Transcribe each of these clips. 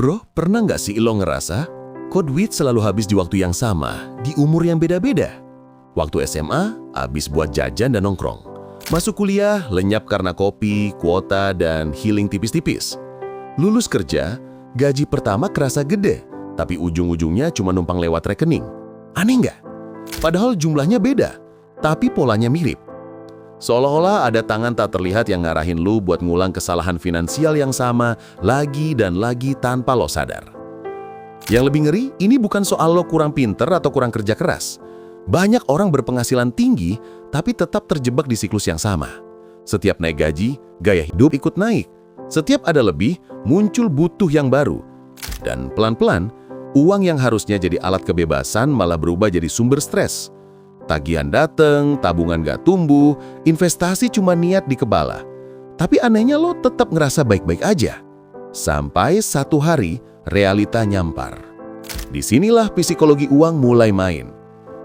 Bro, pernah nggak sih lo ngerasa kok duit selalu habis di waktu yang sama, di umur yang beda-beda? Waktu SMA, habis buat jajan dan nongkrong. Masuk kuliah, lenyap karena kopi, kuota, dan healing tipis-tipis. Lulus kerja, gaji pertama kerasa gede, tapi ujung-ujungnya cuma numpang lewat rekening. Aneh nggak? Padahal jumlahnya beda, tapi polanya mirip. Seolah-olah ada tangan tak terlihat yang ngarahin lu buat ngulang kesalahan finansial yang sama lagi dan lagi tanpa lo sadar. Yang lebih ngeri, ini bukan soal lo kurang pinter atau kurang kerja keras. Banyak orang berpenghasilan tinggi, tapi tetap terjebak di siklus yang sama. Setiap naik gaji, gaya hidup ikut naik. Setiap ada lebih, muncul butuh yang baru. Dan pelan-pelan, uang yang harusnya jadi alat kebebasan malah berubah jadi sumber stres. Tagihan dateng, tabungan gak tumbuh, investasi cuma niat di kepala. Tapi anehnya lo tetap ngerasa baik-baik aja. Sampai satu hari, realita nyampar. Disinilah psikologi uang mulai main.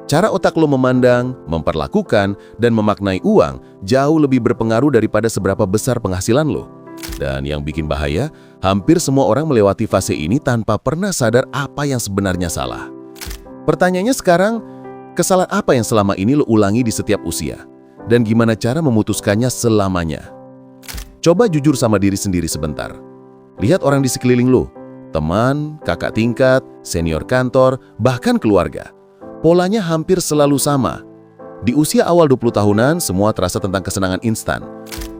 Cara otak lo memandang, memperlakukan, dan memaknai uang jauh lebih berpengaruh daripada seberapa besar penghasilan lo. Dan yang bikin bahaya, hampir semua orang melewati fase ini tanpa pernah sadar apa yang sebenarnya salah. Pertanyaannya sekarang, kesalahan apa yang selama ini lo ulangi di setiap usia? Dan gimana cara memutuskannya selamanya? Coba jujur sama diri sendiri sebentar. Lihat orang di sekeliling lo, teman, kakak tingkat, senior kantor, bahkan keluarga. Polanya hampir selalu sama. Di usia awal 20 tahunan, semua terasa tentang kesenangan instan.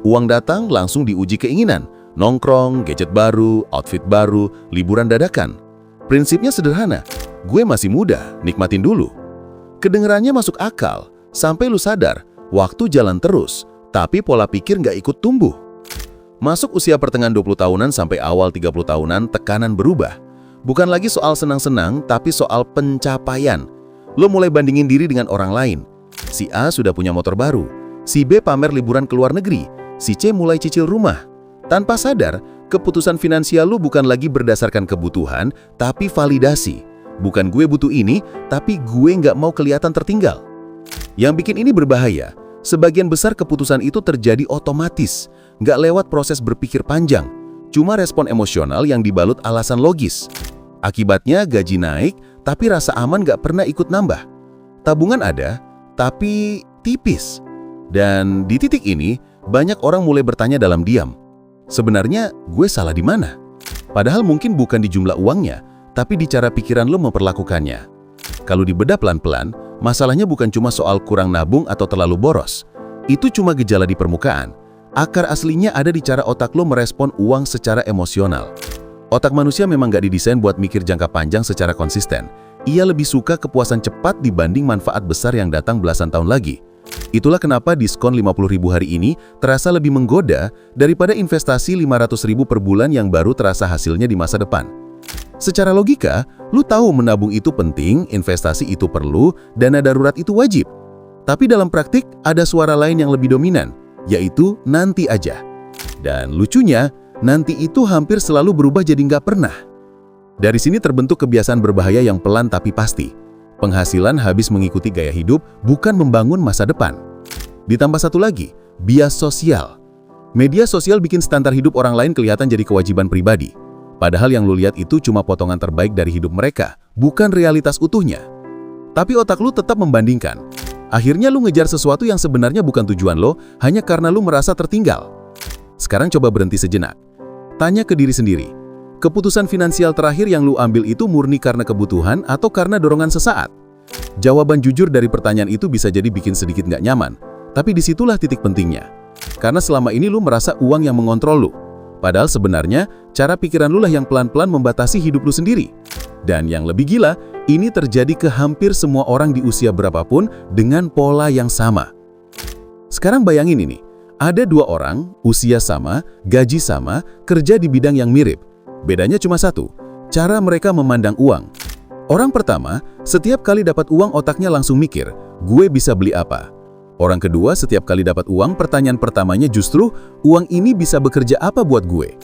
Uang datang langsung diuji keinginan. Nongkrong, gadget baru, outfit baru, liburan dadakan. Prinsipnya sederhana, gue masih muda, nikmatin dulu. Kedengerannya masuk akal, sampai lu sadar, waktu jalan terus, tapi pola pikir nggak ikut tumbuh. Masuk usia pertengahan 20 tahunan sampai awal 30 tahunan, tekanan berubah. Bukan lagi soal senang-senang, tapi soal pencapaian. Lo mulai bandingin diri dengan orang lain. Si A sudah punya motor baru, si B pamer liburan ke luar negeri, si C mulai cicil rumah. Tanpa sadar, keputusan finansial lo bukan lagi berdasarkan kebutuhan, tapi validasi. Bukan gue butuh ini, tapi gue nggak mau kelihatan tertinggal. Yang bikin ini berbahaya, sebagian besar keputusan itu terjadi otomatis, nggak lewat proses berpikir panjang, cuma respon emosional yang dibalut alasan logis. Akibatnya gaji naik, tapi rasa aman nggak pernah ikut nambah. Tabungan ada, tapi tipis. Dan di titik ini, banyak orang mulai bertanya dalam diam, sebenarnya gue salah di mana? Padahal mungkin bukan di jumlah uangnya, tapi di cara pikiran lo memperlakukannya. Kalau dibedah pelan-pelan, masalahnya bukan cuma soal kurang nabung atau terlalu boros. Itu cuma gejala di permukaan. Akar aslinya ada di cara otak lo merespon uang secara emosional. Otak manusia memang gak didesain buat mikir jangka panjang secara konsisten. Ia lebih suka kepuasan cepat dibanding manfaat besar yang datang belasan tahun lagi. Itulah kenapa diskon 50.000 hari ini terasa lebih menggoda daripada investasi 500.000 per bulan yang baru terasa hasilnya di masa depan. Secara logika, lu tahu menabung itu penting, investasi itu perlu, dana darurat itu wajib. Tapi dalam praktik, ada suara lain yang lebih dominan, yaitu nanti aja. Dan lucunya, nanti itu hampir selalu berubah jadi nggak pernah. Dari sini terbentuk kebiasaan berbahaya yang pelan tapi pasti. Penghasilan habis mengikuti gaya hidup, bukan membangun masa depan. Ditambah satu lagi, bias sosial. Media sosial bikin standar hidup orang lain kelihatan jadi kewajiban pribadi. Padahal yang lu lihat itu cuma potongan terbaik dari hidup mereka, bukan realitas utuhnya. Tapi otak lu tetap membandingkan. Akhirnya lu ngejar sesuatu yang sebenarnya bukan tujuan lo, hanya karena lu merasa tertinggal. Sekarang coba berhenti sejenak. Tanya ke diri sendiri, keputusan finansial terakhir yang lu ambil itu murni karena kebutuhan atau karena dorongan sesaat? Jawaban jujur dari pertanyaan itu bisa jadi bikin sedikit nggak nyaman, tapi disitulah titik pentingnya. Karena selama ini lu merasa uang yang mengontrol lu. Padahal sebenarnya, cara pikiran lu lah yang pelan-pelan membatasi hidup lu sendiri. Dan yang lebih gila, ini terjadi ke hampir semua orang di usia berapapun dengan pola yang sama. Sekarang bayangin ini, ada dua orang, usia sama, gaji sama, kerja di bidang yang mirip. Bedanya cuma satu, cara mereka memandang uang. Orang pertama, setiap kali dapat uang otaknya langsung mikir, gue bisa beli apa? Orang kedua, setiap kali dapat uang, pertanyaan pertamanya justru, uang ini bisa bekerja apa buat gue?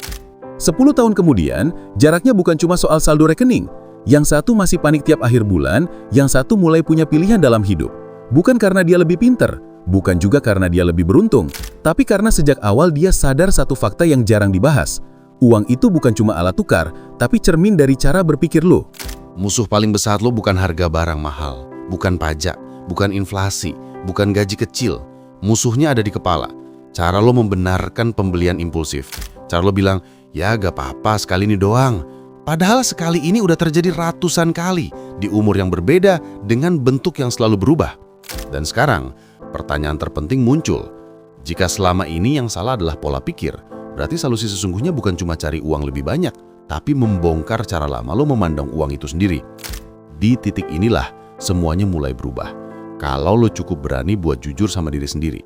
10 tahun kemudian, jaraknya bukan cuma soal saldo rekening. Yang satu masih panik tiap akhir bulan, yang satu mulai punya pilihan dalam hidup. Bukan karena dia lebih pinter, bukan juga karena dia lebih beruntung, tapi karena sejak awal dia sadar satu fakta yang jarang dibahas. Uang itu bukan cuma alat tukar, tapi cermin dari cara berpikir lo. Musuh paling besar lo bukan harga barang mahal, bukan pajak, bukan inflasi, bukan gaji kecil. Musuhnya ada di kepala. Cara lo membenarkan pembelian impulsif. Cara lo bilang, ya gak apa-apa sekali ini doang. Padahal sekali ini udah terjadi ratusan kali di umur yang berbeda dengan bentuk yang selalu berubah. Dan sekarang, pertanyaan terpenting muncul. Jika selama ini yang salah adalah pola pikir, berarti solusi sesungguhnya bukan cuma cari uang lebih banyak, tapi membongkar cara lama lo memandang uang itu sendiri. Di titik inilah semuanya mulai berubah. Kalau lo cukup berani buat jujur sama diri sendiri.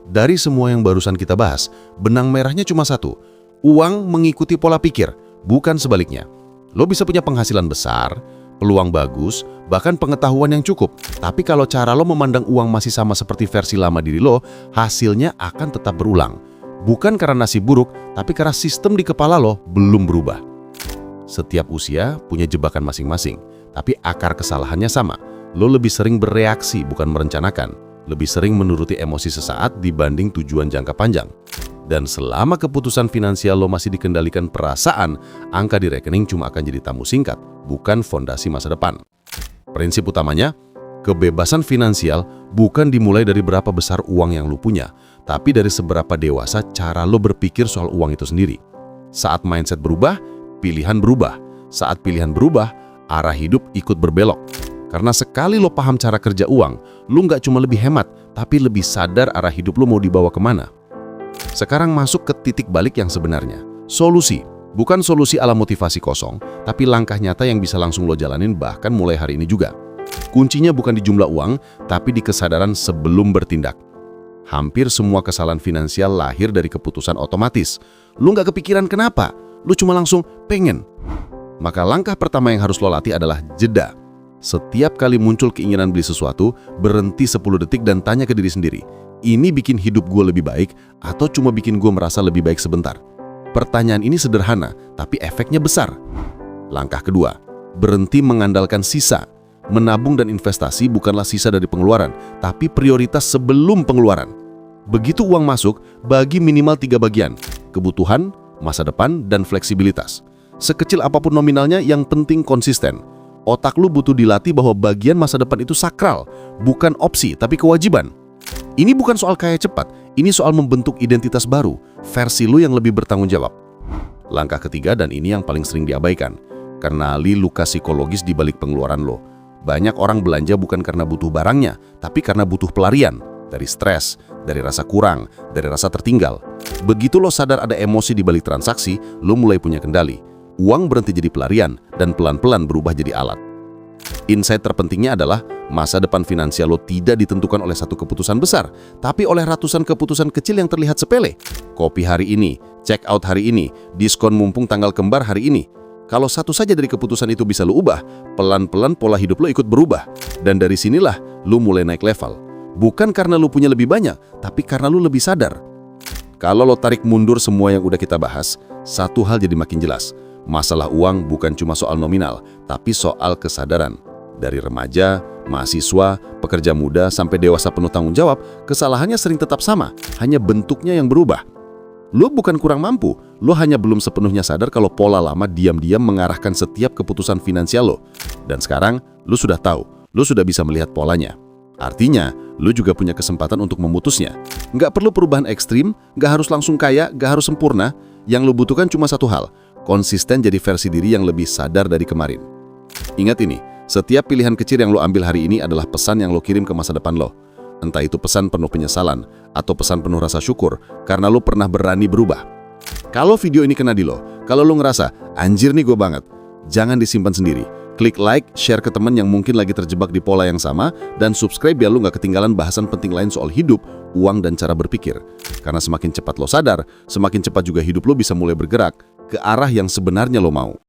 Dari semua yang barusan kita bahas, benang merahnya cuma satu. Uang mengikuti pola pikir, bukan sebaliknya. Lo bisa punya penghasilan besar, peluang bagus, bahkan pengetahuan yang cukup. Tapi kalau cara lo memandang uang masih sama seperti versi lama diri lo, hasilnya akan tetap berulang. Bukan karena nasib buruk, tapi karena sistem di kepala lo belum berubah. Setiap usia punya jebakan masing-masing, tapi akar kesalahannya sama. Lo lebih sering bereaksi bukan merencanakan, lebih sering menuruti emosi sesaat dibanding tujuan jangka panjang. Dan selama keputusan finansial lo masih dikendalikan perasaan, angka di rekening cuma akan jadi tamu singkat, bukan fondasi masa depan. Prinsip utamanya, kebebasan finansial bukan dimulai dari berapa besar uang yang lo punya, tapi dari seberapa dewasa cara lo berpikir soal uang itu sendiri. Saat mindset berubah, pilihan berubah. Saat pilihan berubah, arah hidup ikut berbelok. Karena sekali lo paham cara kerja uang, lo nggak cuma lebih hemat, tapi lebih sadar arah hidup lo mau dibawa kemana. Sekarang masuk ke titik balik yang sebenarnya. Solusi. Bukan solusi ala motivasi kosong, tapi langkah nyata yang bisa langsung lo jalanin bahkan mulai hari ini juga. Kuncinya bukan di jumlah uang, tapi di kesadaran sebelum bertindak. Hampir semua kesalahan finansial lahir dari keputusan otomatis. Lo nggak kepikiran kenapa, lo cuma langsung pengen. Maka langkah pertama yang harus lo latih adalah jeda. Setiap kali muncul keinginan beli sesuatu, berhenti 10 detik dan tanya ke diri sendiri, ini bikin hidup gue lebih baik atau cuma bikin gue merasa lebih baik sebentar? Pertanyaan ini sederhana, tapi efeknya besar. Langkah kedua, berhenti mengandalkan sisa. Menabung dan investasi bukanlah sisa dari pengeluaran, tapi prioritas sebelum pengeluaran. Begitu uang masuk, bagi minimal 3 bagian, kebutuhan, masa depan, dan fleksibilitas. Sekecil apapun nominalnya, yang penting konsisten. Otak lu butuh dilatih bahwa bagian masa depan itu sakral, bukan opsi, tapi kewajiban. Ini bukan soal kaya cepat, ini soal membentuk identitas baru, versi lu yang lebih bertanggung jawab. Langkah ketiga, dan ini yang paling sering diabaikan, kenali luka psikologis di balik pengeluaran lo. Banyak orang belanja bukan karena butuh barangnya, tapi karena butuh pelarian, dari stres, dari rasa kurang, dari rasa tertinggal. Begitu lo sadar ada emosi di balik transaksi, lo mulai punya kendali. Uang berhenti jadi pelarian, dan pelan-pelan berubah jadi alat. Insight terpentingnya adalah, masa depan finansial lo tidak ditentukan oleh satu keputusan besar, tapi oleh ratusan keputusan kecil yang terlihat sepele. Kopi hari ini, check out hari ini, diskon mumpung tanggal kembar hari ini. Kalau satu saja dari keputusan itu bisa lo ubah, pelan-pelan pola hidup lo ikut berubah. Dan dari sinilah lo mulai naik level. Bukan karena lo punya lebih banyak, tapi karena lo lebih sadar. Kalau lo tarik mundur semua yang udah kita bahas, satu hal jadi makin jelas. Masalah uang bukan cuma soal nominal, tapi soal kesadaran. Dari remaja, mahasiswa, pekerja muda, sampai dewasa penuh tanggung jawab, kesalahannya sering tetap sama, hanya bentuknya yang berubah. Lo bukan kurang mampu, lo hanya belum sepenuhnya sadar kalau pola lama diam-diam mengarahkan setiap keputusan finansial lo. Dan sekarang, lo sudah tahu, lo sudah bisa melihat polanya. Artinya, lo juga punya kesempatan untuk memutusnya. Nggak perlu perubahan ekstrim, nggak harus langsung kaya, nggak harus sempurna. Yang lo butuhkan cuma satu hal, konsisten jadi versi diri yang lebih sadar dari kemarin. Ingat ini, setiap pilihan kecil yang lo ambil hari ini adalah pesan yang lo kirim ke masa depan lo. Entah itu pesan penuh penyesalan, atau pesan penuh rasa syukur, karena lo pernah berani berubah. Kalau video ini kena di lo, kalau lo ngerasa, anjir nih gue banget, jangan disimpan sendiri. Klik like, share ke teman yang mungkin lagi terjebak di pola yang sama, dan subscribe biar lo nggak ketinggalan bahasan penting lain soal hidup, uang, dan cara berpikir. Karena semakin cepat lo sadar, semakin cepat juga hidup lo bisa mulai bergerak ke arah yang sebenarnya lo mau.